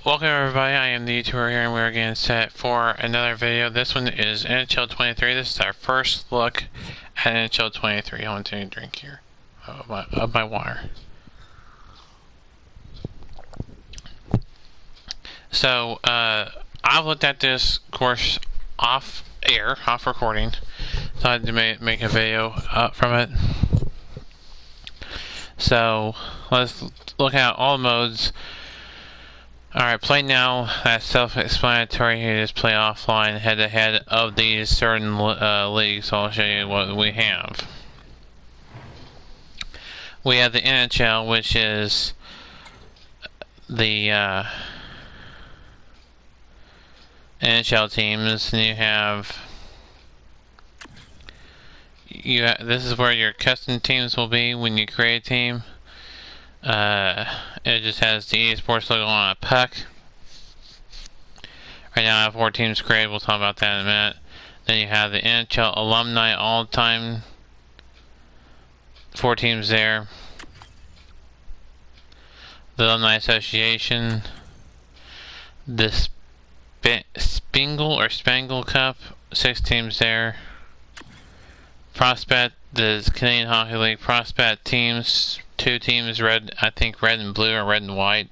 Welcome everybody, I am the YouTuber here and we're again set for another video. This one is NHL 23. This is our first look at NHL 23. I want to take a drink here of my water. So, I've looked at this course off recording. So I had to make a video from it. So, let's look at all the modes. Alright, play now. That's self-explanatory. You just play offline head-to-head of these certain leagues. So I'll show you what we have. We have the NHL, which is the NHL teams, and this is where your custom teams will be when you create a team. It just has the EA Sports logo on a puck. Right now I have 4 teams created. We'll talk about that in a minute. Then you have the NHL Alumni all-time. 4 teams there. The Alumni Association. The Spangle Cup. 6 teams there. Prospect, the Canadian Hockey League Prospect teams. 2 teams, red and blue or red and white.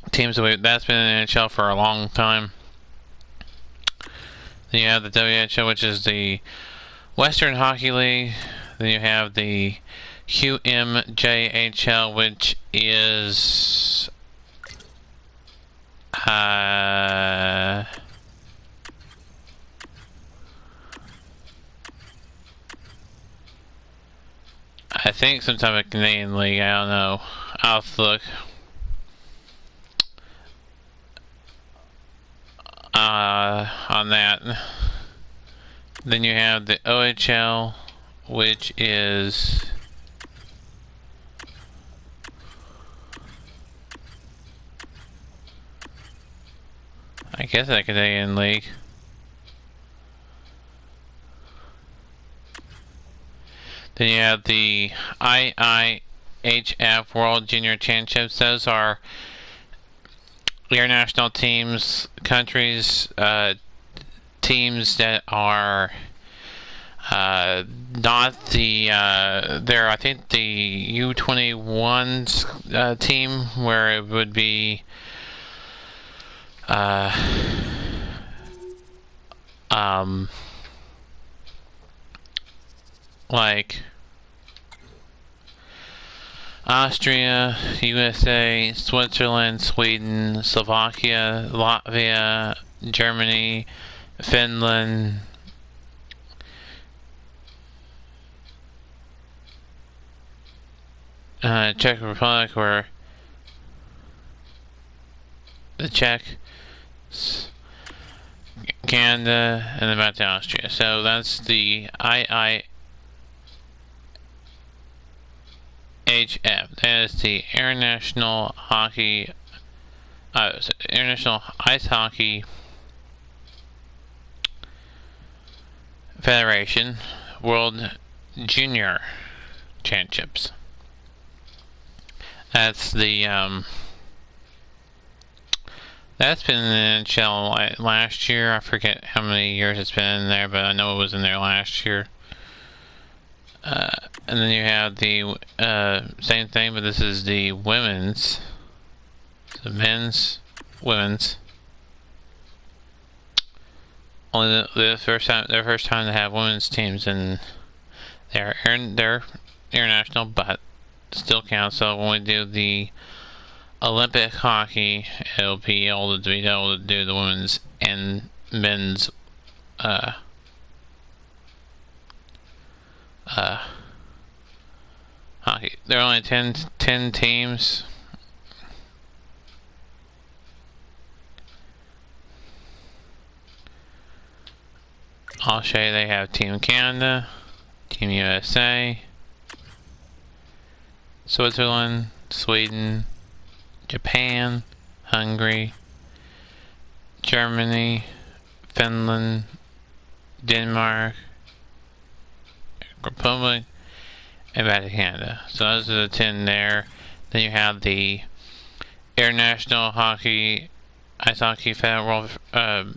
Teams that's been in the NHL for a long time. Then you have the WHL, which is the Western Hockey League. Then you have the QMJHL, which is I think some type of Canadian league, I don't know. I'll have to look. On that. Then you have the OHL, which is I guess a Canadian league. Then you have the IIHF World Junior Championships. Those are international teams, countries, teams that are not the they're I think the U21's team, where it would be like Austria, USA, Switzerland, Sweden, Slovakia, Latvia, Germany, Finland, Czech Republic, or the Czech, Canada, and then back to Austria. So that's the IIHF. That is the International Ice Hockey Federation World Junior Championships. That's the that's been in the NHL last year. I forget how many years it's been in there, but I know it was in there last year. And then you have the same thing, but this is the women's, the men's, women's. Only their first time to have women's teams, and they're international, but still counts. So when we do the Olympic hockey, it'll be able to do the women's and men's hockey. There are only 10 teams. I'll show you. They have Team Canada, Team USA, Switzerland, Sweden, Japan, Hungary, Germany, Finland, Denmark, Republic, and back to Canada. So those are the 10 there. Then you have the International Hockey Ice Hockey World the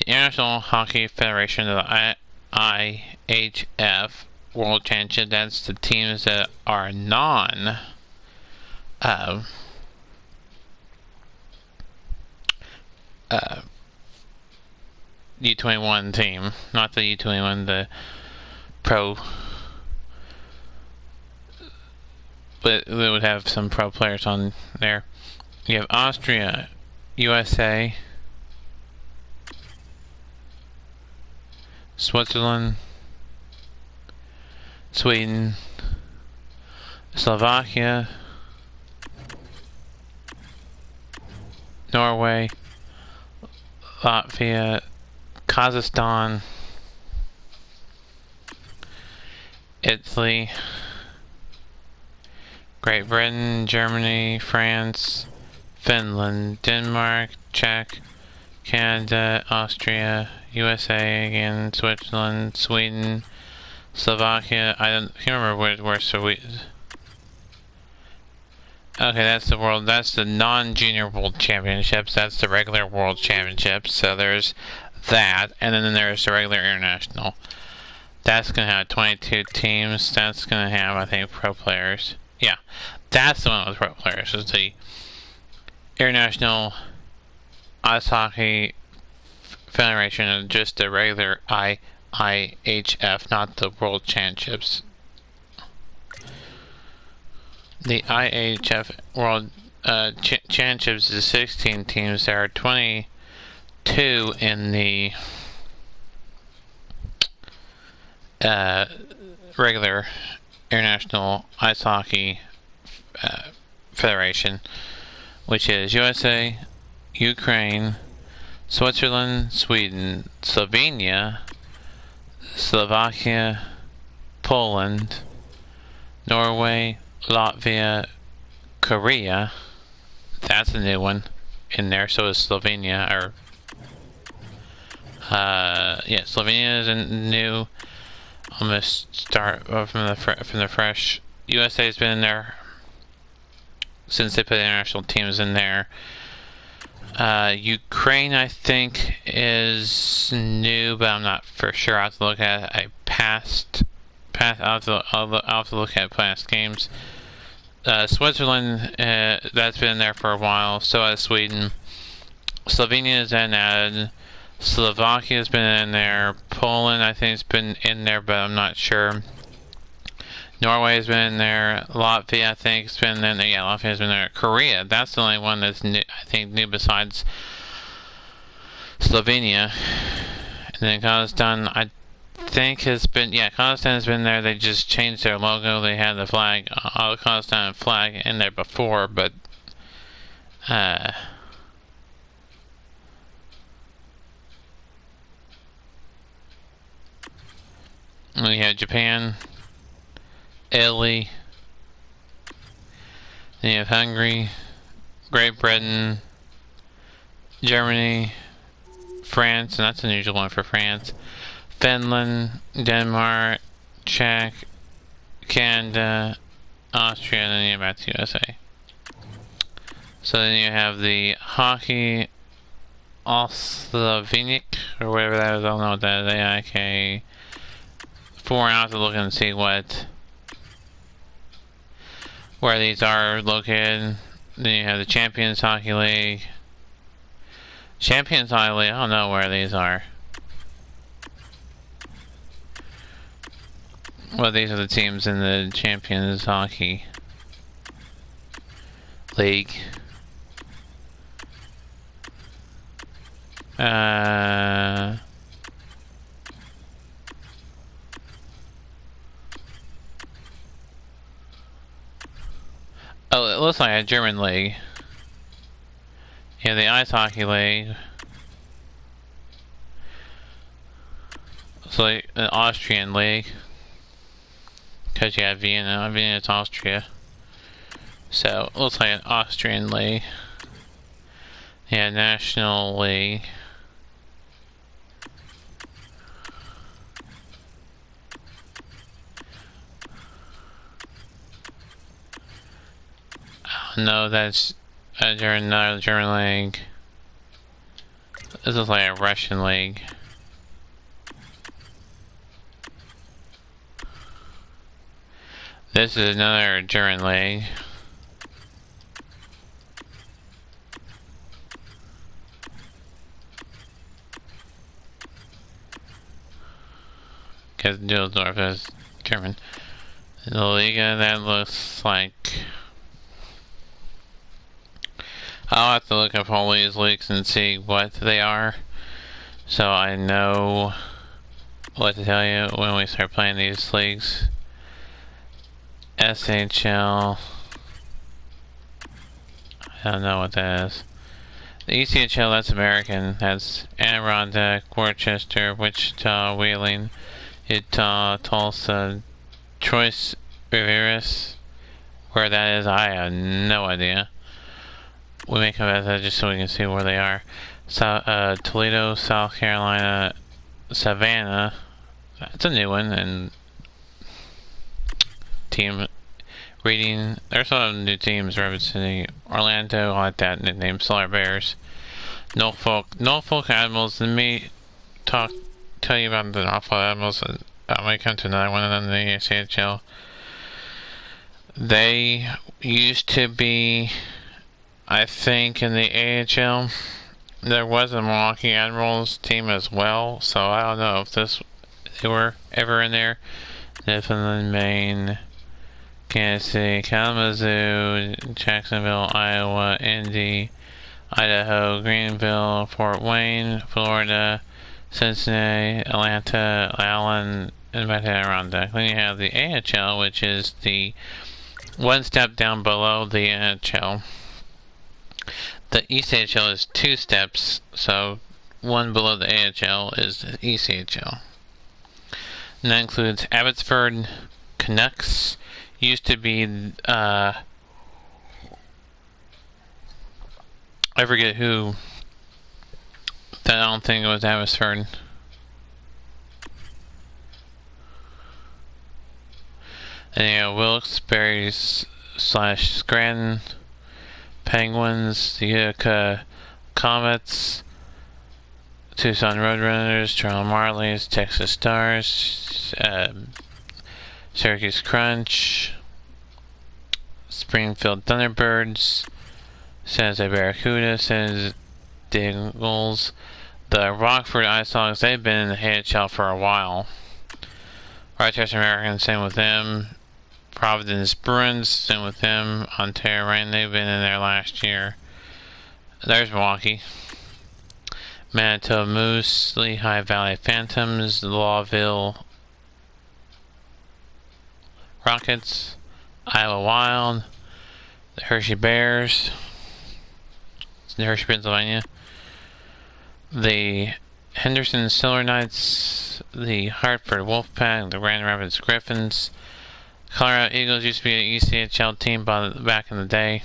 International Hockey Federation of the IHF World Championship. That's the teams that are non U21 team, not the U21, the pro. But they would have some pro players on there. You have Austria, USA, Switzerland, Sweden, Slovakia, Norway, Latvia, Kazakhstan, Italy, Great Britain, Germany, France, Finland, Denmark, Czech, Canada, Austria, USA again, Switzerland, Sweden, Slovakia. I can't remember where Sweden. Okay, that's the world. That's the non-junior world championships. That's the regular world championships. So there's that, and then there's the regular international. That's gonna have 22 teams. That's gonna have, I think, pro players. Yeah, that's the one with pro players. Is the International Ice Hockey Federation, and just the regular IHF, not the World Championships. The IHF World Championships is 16 teams. There are 22 in the regular International Ice Hockey Federation, which is USA, Ukraine, Switzerland, Sweden, Slovenia, Slovakia, Poland, Norway, Latvia, Korea. That's a new one in there. So is Slovenia, or yeah, Slovenia is a new. I'm gonna start from the fresh. USA has been in there since they put international teams in there. Ukraine, I think, is new, but I'm not for sure. I have to look at it. I'll have to look at past games. Switzerland, that's been there for a while. So has Sweden. Slovenia is then added. Slovakia has been in there. Poland, I think, has been in there, but I'm not sure. Norway has been in there. Latvia, I think, has been in there. Yeah, Latvia has been there. Korea, that's the only one that's new, I think, new besides Slovenia. And then Kazakhstan, I think, has been, yeah, Kazakhstan has been there. They just changed their logo. They had the flag, the Kazakhstan flag in there before, but we have Japan, Italy, then you have Hungary, Great Britain, Germany, France, and that's an unusual one for France, Finland, Denmark, Czech, Canada, Austria, and then you have back to USA. So then you have the hockey Slovenic, or whatever that is. I don't know what that is. AIK. I have to look and see where these are located. Then you have the Champions Hockey League. Champions Hockey League, I don't know where these are. Well, these are the teams in the Champions Hockey League. Oh, it looks like a German league. Yeah, the Ice Hockey League. It's like an Austrian league. Because you have Vienna. Vienna's Austria. So, it looks like an Austrian league. Yeah, National League. No, that's another German league. This is like a Russian league. This is another German league. Because Dusseldorf is German. The Liga, that looks like... I'll have to look up all these leagues and see what they are, so I know what to tell you when we start playing these leagues. SHL. I don't know what that is. The ECHL, that's American. That's Adirondack, Worcester, Wichita, Wheeling, Utah, Tulsa, Troyes Riveras. Where that is, I have no idea. We make them as that just so we can see where they are. Toledo, South Carolina, Savannah. That's a new one. And team Reading. There's a lot of new teams. Rapid City, Orlando. I like that nickname. Solar Bears. Norfolk Admirals. Let me tell you about the Norfolk Admirals. I might come to another one in the CHL. They used to be, I think, in the AHL. There was a Milwaukee Admirals team as well, so I don't know if they were ever in there. Newfoundland, Maine, Kansas City, Kalamazoo, Jacksonville, Iowa, Indy, Idaho, Greenville, Fort Wayne, Florida, Cincinnati, Atlanta, Allen, and back to Adirondack. Then you have the AHL, which is the one step down below the NHL. The ECHL is 2 steps, so one below the AHL is the ECHL. And that includes Abbotsford Canucks. Used to be, I forget who. I don't think it was Abbotsford. And you have Wilkes-Barre / Scranton, Penguins, the Utica Comets, Tucson Roadrunners, Toronto Marlies, Texas Stars, Syracuse Crunch, Springfield Thunderbirds, San Jose Barracuda, San Jose Eagles, the Rockford Ice Hogs. They've been in the AHL for a while. Rochester Americans, same with them. Providence Bruins, same with them. Ontario Reign, they've been in there last year. There's Milwaukee. Manitoba Moose, Lehigh Valley Phantoms, Lawville Rockets, Iowa Wild, the Hershey Bears, it's in Hershey, Pennsylvania, the Henderson Silver Knights, the Hartford Wolfpack, the Grand Rapids Griffins. Colorado Eagles used to be an ECHL team back in the day.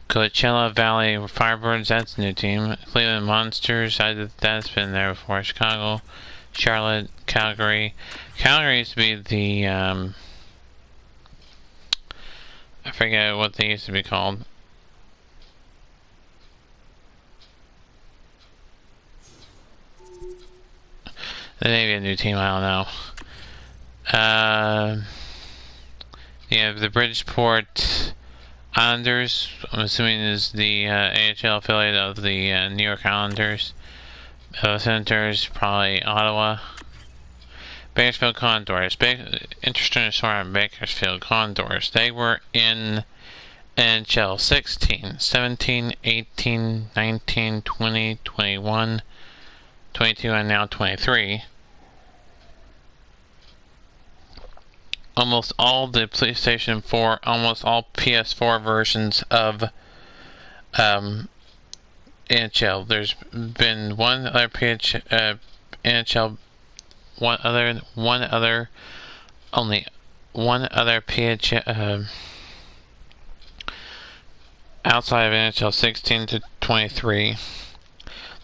Coachella Valley Firebirds, that's a new team. Cleveland Monsters, that's been there before. Chicago, Charlotte, Calgary. Calgary used to be the, I forget what they used to be called. They may be a new team, I don't know. You have the Bridgeport Islanders, I'm assuming is the AHL affiliate of the New York Islanders. Senators, probably Ottawa. Bakersfield Condors. Interesting story on Bakersfield Condors. They were in NHL 16, 17, 18, 19, 20, 21, 22, and now 23. Almost all the PlayStation 4, almost all PS4 versions of NHL. There's been one other NHL, only one other PH outside of NHL 16 to 23.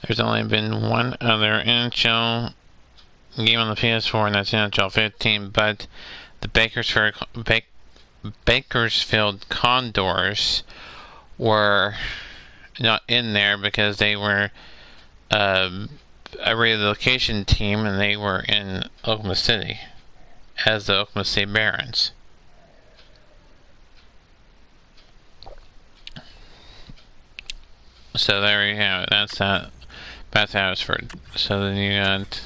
There's only been one other NHL game on the PS4, and that's NHL 15. But the Bakersfield Condors were not in there because they were a relocation team, and they were in Oklahoma City as the Oklahoma City Barons. So there you have it. That's that. That's Abbotsford. So then you got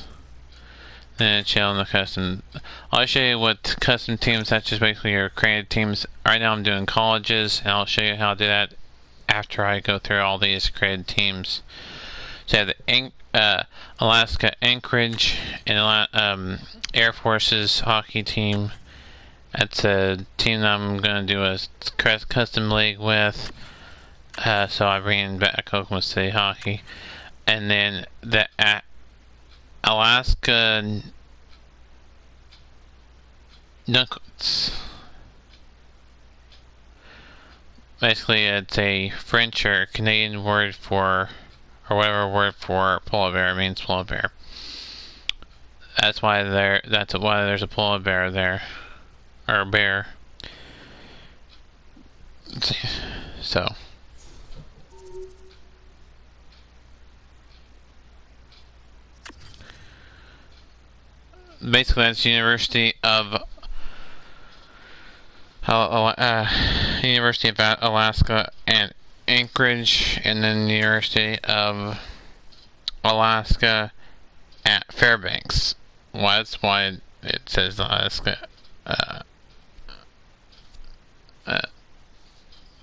the NHL and the custom. I'll show you what custom teams. That's just basically your created teams. Right now I'm doing colleges, and I'll show you how to do that after I go through all these created teams. So you have the Alaska Anchorage and Air Force's hockey team. That's a team that I'm going to do a custom league with. So I bring in back Oklahoma City hockey. And then the Alaska Nuggets. Basically, it's a French or Canadian word for, or whatever word for polar bear means polar bear. That's why there's a polar bear there, or bear. So. Basically, that's University of Alaska and Anchorage, and then the University of Alaska at Fairbanks. Well, that's why it says Alaska.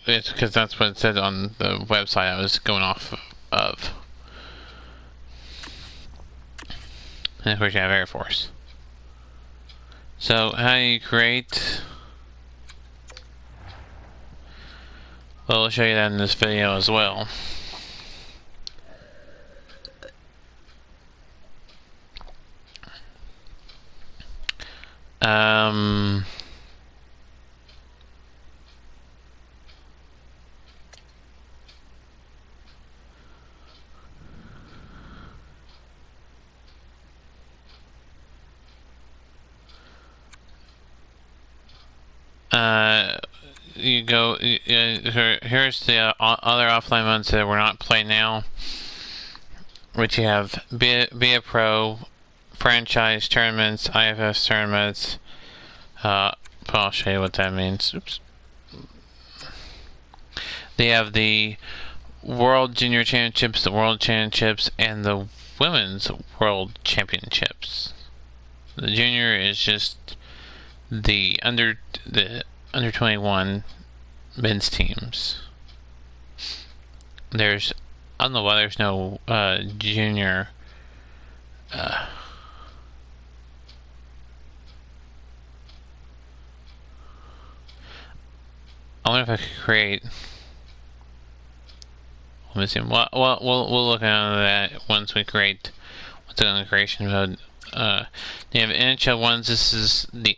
It's because that's what it said on the website I was going off of. And of course, you have Air Force. So, how do you create? Well, I'll show you that in this video as well. You go. Here's the other offline ones that we're not playing now, which you have be a pro, franchise tournaments, IFS tournaments. I'll show you what that means. Oops. They have the World Junior Championships, the World Championships, and the Women's World Championships. The junior is just the under 21 men's teams. There's, I don't know why there's no junior. I wonder if I could create. Let me see. Well, we'll look into that once we create. What's in the creation mode? You have NHL ones. This is the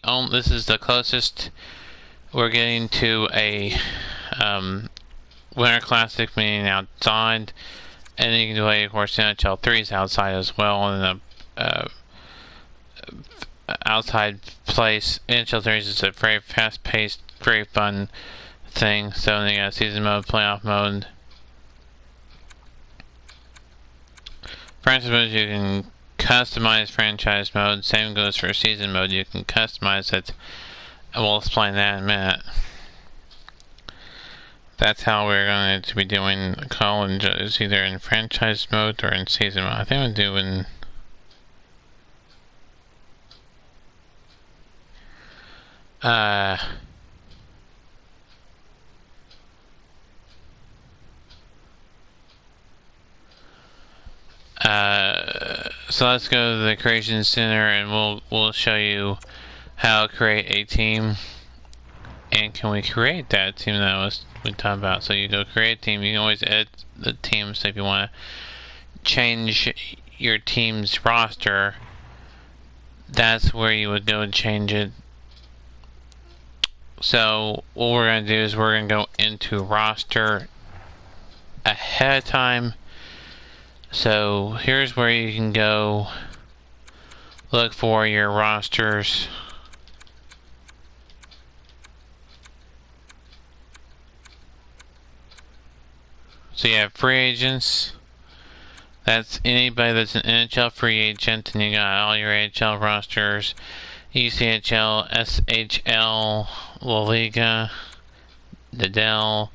closest we're getting to a Winter Classic, meaning outside, and you can do of course NHL 3s outside as well, and the outside place. NHL 3s is a very fast-paced, very fun thing. So then you got season mode, playoff mode. Franchise mode, you can customize franchise mode. Same goes for season mode. You can customize it. We'll explain that in a minute. That's how we're going to be doing college, is either in franchise mode or in season mode. I think I'm doing. So let's go to the Creation Center, and we'll show you how to create a team. And can we create that team that we talked about? So you go create a team. You can always edit the team. So if you want to change your team's roster, that's where you would go and change it. So what we're going to do is we're going to go into roster ahead of time. So here's where you can go look for your rosters. So you have free agents. That's anybody that's an NHL free agent, and you got all your AHL rosters. ECHL, SHL, La Liga, Nadal,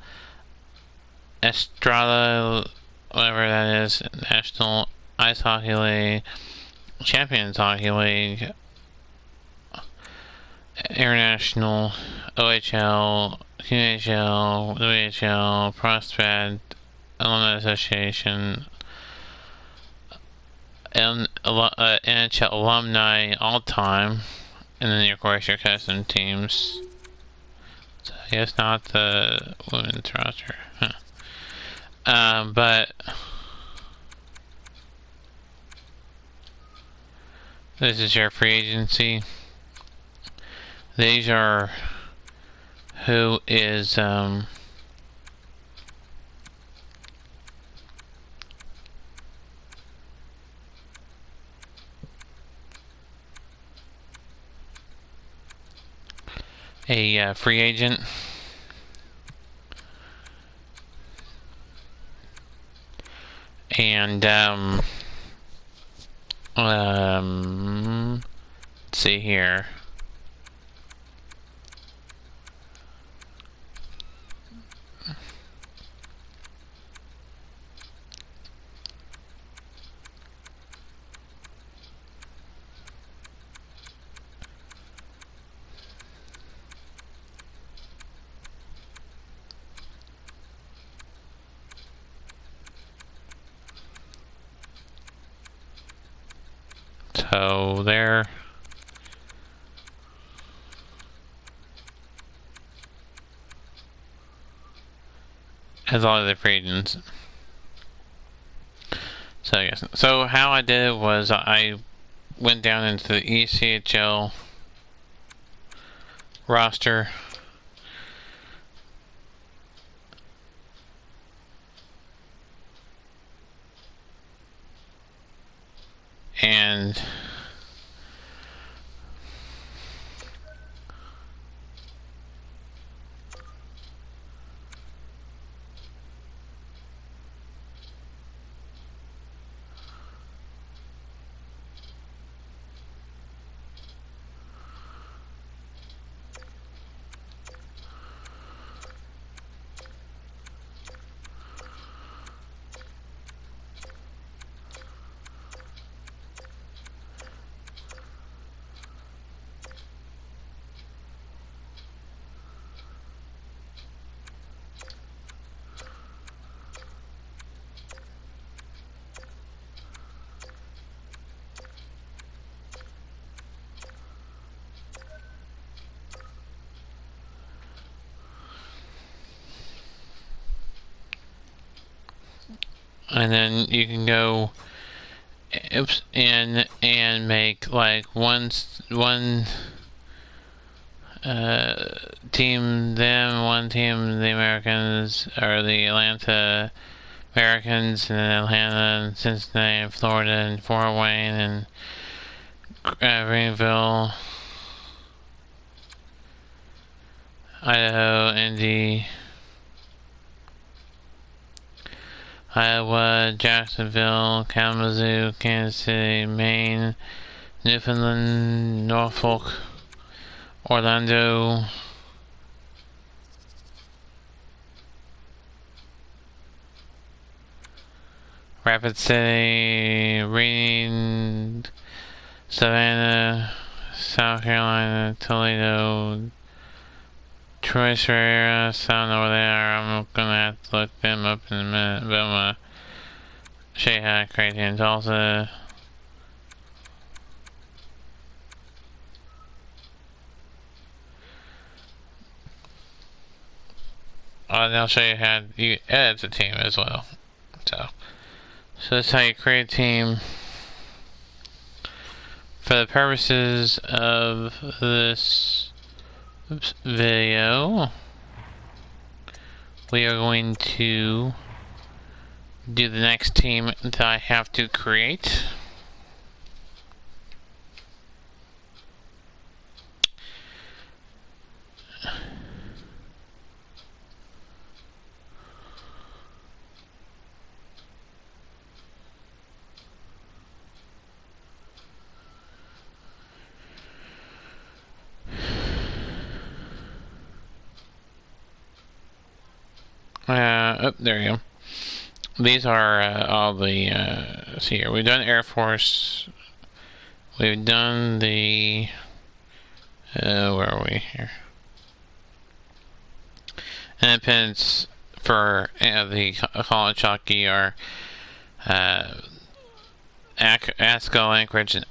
Estrada, whatever that is, National Ice Hockey League, Champions Hockey League, International, OHL, QHL, WHL, Prospect, Alumni Association, NHL alumni all time, and then of course your custom teams. So I guess not the women's roster, but this is your free agency. These are who is a free agent. And let's see here. So there. As all of the free agents. So I guess so. How I did it was I went down into the ECHL roster. And then you can go in and make like one team them, one team the Americans, or the Atlanta Americans, and then Atlanta and Cincinnati and Florida and Fort Wayne and Greenville, Idaho, Indy, Iowa, Jacksonville, Kalamazoo, Kansas City, Maine, Newfoundland, Norfolk, Orlando, Rapid City, Reading, Savannah, South Carolina, Toledo, Troy, Sierra, sound over there. I'm gonna have to look them up in a minute, but I'm gonna show you how to create in Tulsa. And I'll show you how you edit the team as well. So that's how you create a team. For the purposes of this video, we are going to do the next team that I have to create. oh, there you go. These are all the, let's see here. We've done Air Force. We've done the, where are we here? Independence for the college hockey are ASCO Anchorage and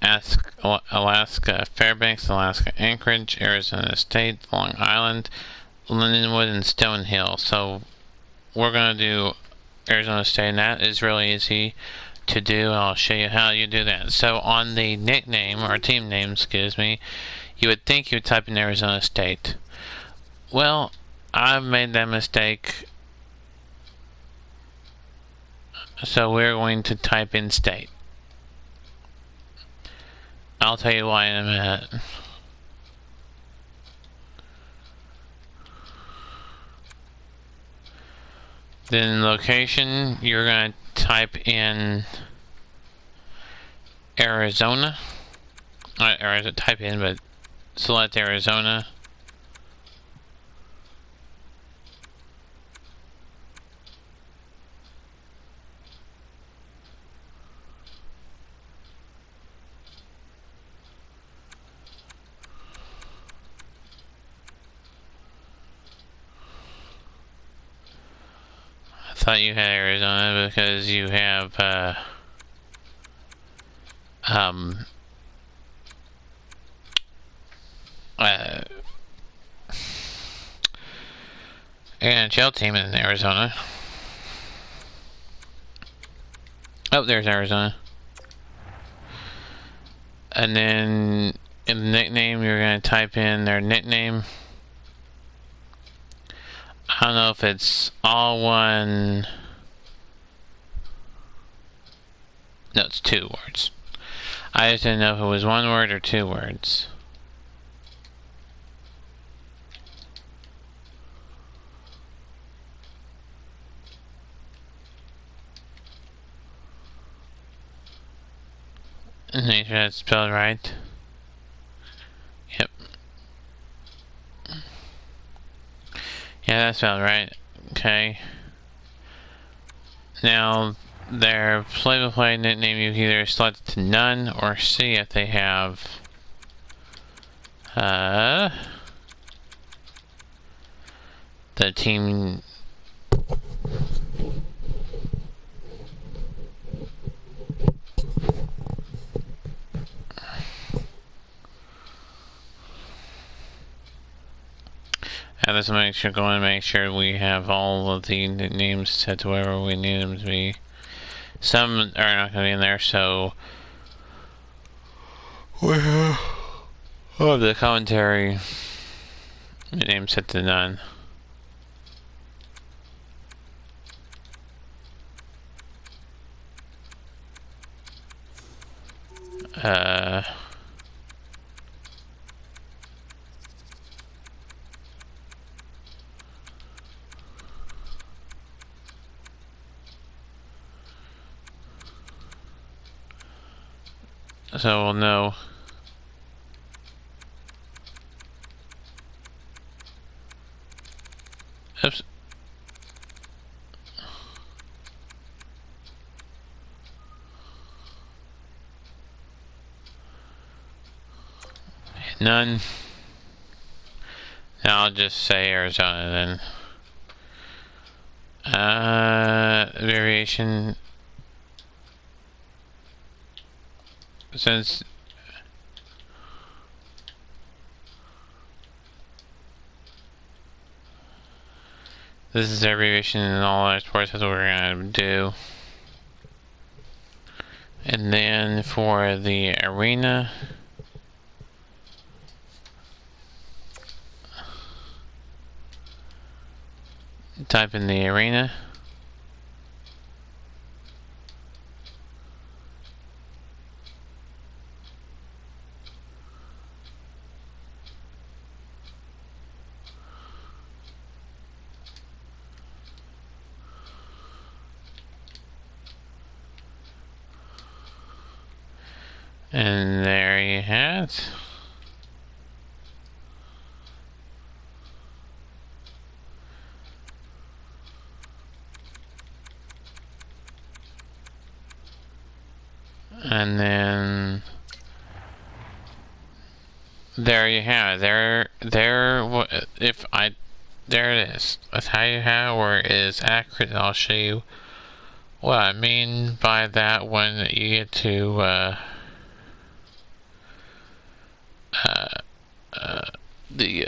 Alaska Fairbanks, Alaska Anchorage, Arizona State, Long Island, Lindenwood, and Stonehill. So we're going to do Arizona State, and that is really easy to do. I'll show you how you do that. So on the nickname, or team name, excuse me, you would think you would type in Arizona State. Well, I've made that mistake, so we're going to type in state. I'll tell you why in a minute. Then location, you're going to type in Arizona. Or type in, but select Arizona. I thought you had Arizona because you have NHL team in Arizona. Oh, there's Arizona. And then in the nickname, you're going to type in their nickname. I don't know if it's all one. No, it's 2 words. I just didn't know if it was 1 word or 2 words. Make sure that's spelled right. Yep. Yeah, that's spelled right. Okay. Now, their play-by-play nickname, you can either select to none or see if they have the team. Let's make sure, go and make sure we have all of the names set to wherever we need them to be. Some are not going to be in there, so we have the commentary name set to none. So we'll know. Oops. None. Now I'll just say Arizona then. Variation. Since this is abbreviation in all our sports, that's what we're gonna do. And then for the arena, type in the arena. And there you have it. And then there you have it. There it is. That's how you have where it is accurate. I'll show you what I mean by that when you get to the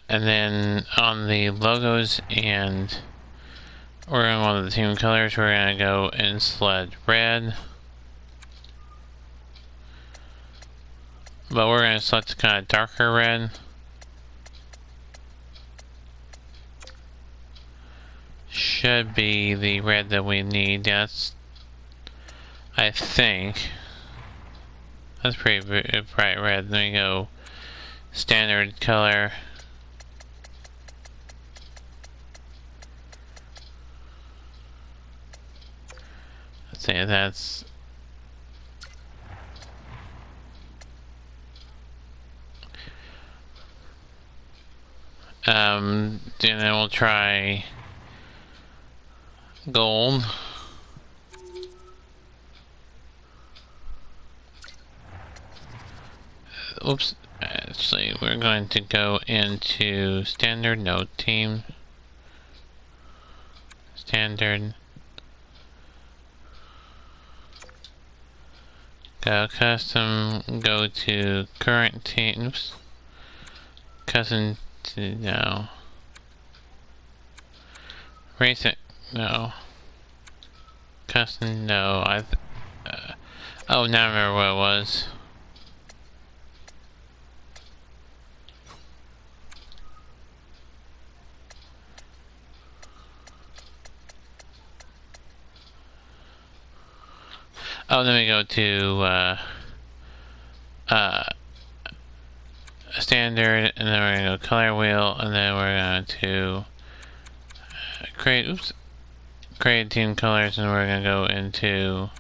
and then on the logos, and we're in one of the team colors, we're gonna go and select red. But we're gonna select the kind of darker red. Should be the red that we need. That's, I think, that's pretty bright red. Let me go standard color. Let's see, that's and then we'll try gold. Oops, actually we're going to go into standard, no, team, standard, go custom, go to current teams, custom to, no, race it, no, custom, no, oh, now I remember what it was. Oh, then we go to standard, and then we're gonna go color wheel, and then we're going to create team colors, and we're gonna go into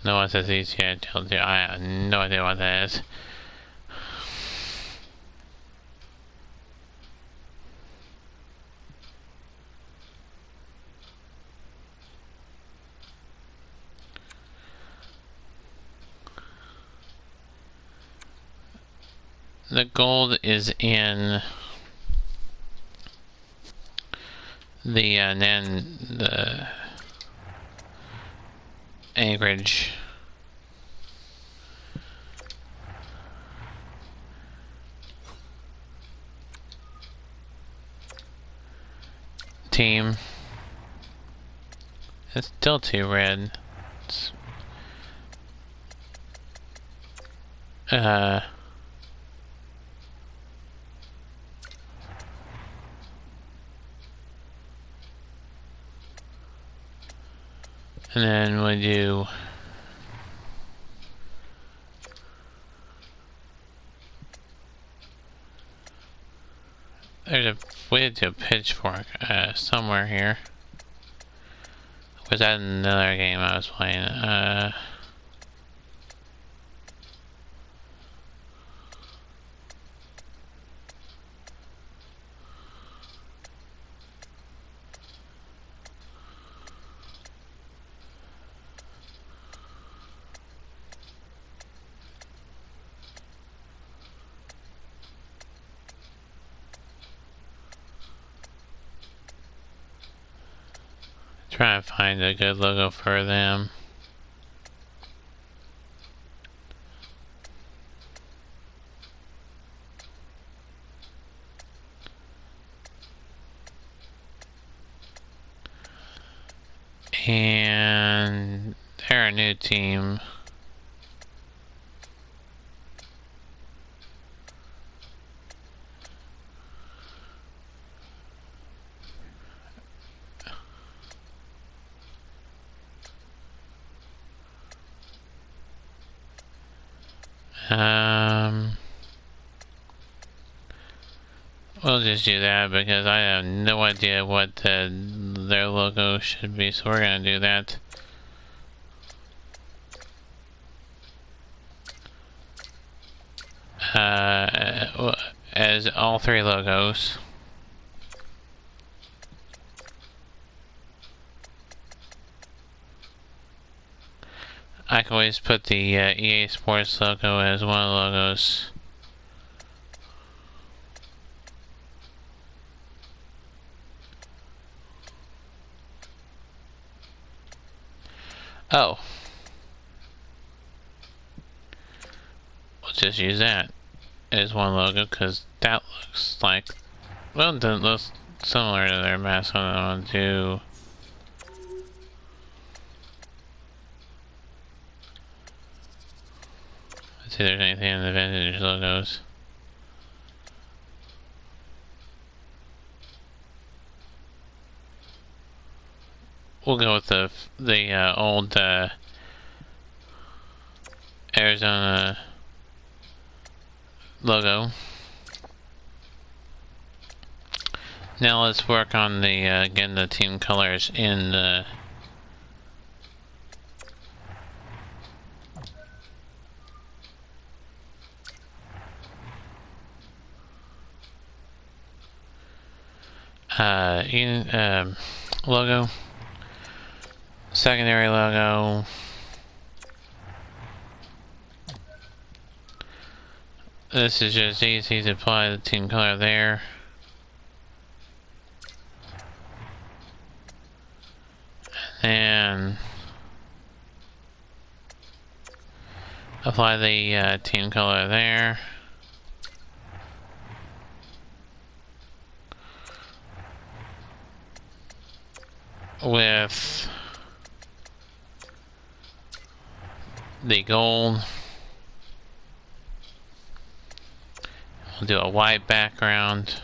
no one says easy. I told you, I have no idea what that is. The gold is in the then the Anchorage team. It's still too red. It's, and then we do there's a way to do a pitchfork somewhere here. Was that another game I was playing? Trying to find a good logo for them. And they're a new team. We'll just do that because I have no idea what their logo should be, so we're gonna do that. As all three logos. I can always put the EA Sports logo as one of the logos. Oh. We'll just use that as one logo because that looks like, well, that looks similar to their mascot. I want to do. Let's see if there's anything in the vintage logos. We'll go with the old Arizona logo. Now let's work on the getting the team colors in the logo, secondary logo. This is just easy to apply the team color there. And apply the team color there. With the gold. We'll do a white background.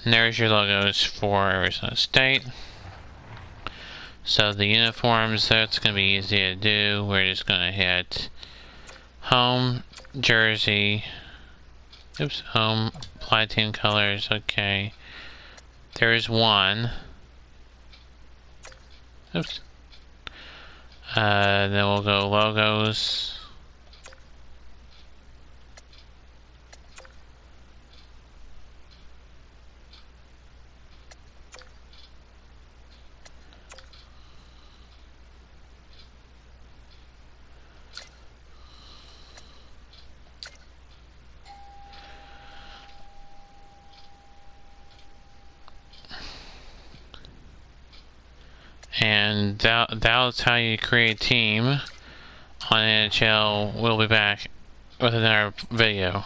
And there's your logos for Arizona State. So the uniforms, that's going to be easy to do. We're just going to hit home, jersey, home, apply team colors, okay. There's one. Oops. Then we'll go logos. And that's how you create a team on NHL. We'll be back with another video.